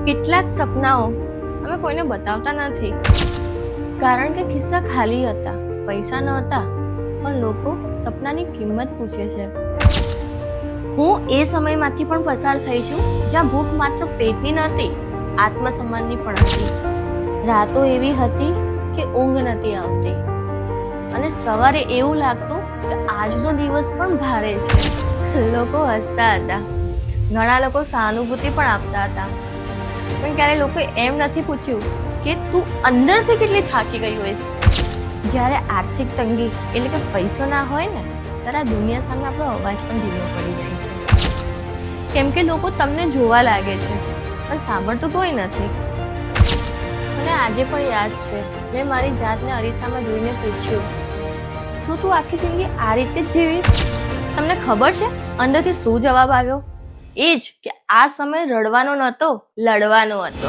કેટલાક સપનાઓ અમે કોઈને બતાવતા નથી, કારણ કે ખિસ્સા ખાલી હતા, પૈસા નહોતા, પણ લોકો સપનાની કિંમત પૂછે છે. હું એ સમયમાંથી પણ પસાર થઈ છું જ્યાં ભૂખ માત્ર પેટની નહોતી, આત્મસન્માનની પણ હતી. રાતો એવી હતી કે ઊંઘ નથી આવતી અને સવારે એવું લાગતું કે આજનો દિવસ પણ ભારે છે. લોકો હસતા હતા, ઘણા લોકો સહાનુભૂતિ પણ આપતા હતા, પણ ક્યારે લોકો એમ નથી પૂછ્યું કે તું અંદરથી કેટલી થાકી ગઈ હોઈશ. જ્યારે આર્થિક તંગી એટલે કે પૈસો ના હોય ને, ત્યારે આ દુનિયા સામે આપણો અવાજ પણ ધીમો પડી જાય છે, કેમ કે લોકો તમને જોવા લાગે છે પણ સાંભળતું કોઈ નથી. મને આજે પણ યાદ છે, મેં મારી જાતને અરીસામાં જોઈને પૂછ્યું, શું તું આખી જિંદગી આ રીતે જ જીવીશ? તમને ખબર છે અંદરથી શું જવાબ આવ્યો? એ જ કે આ સમય રડવાનો નહોતો, લડવાનો હતો.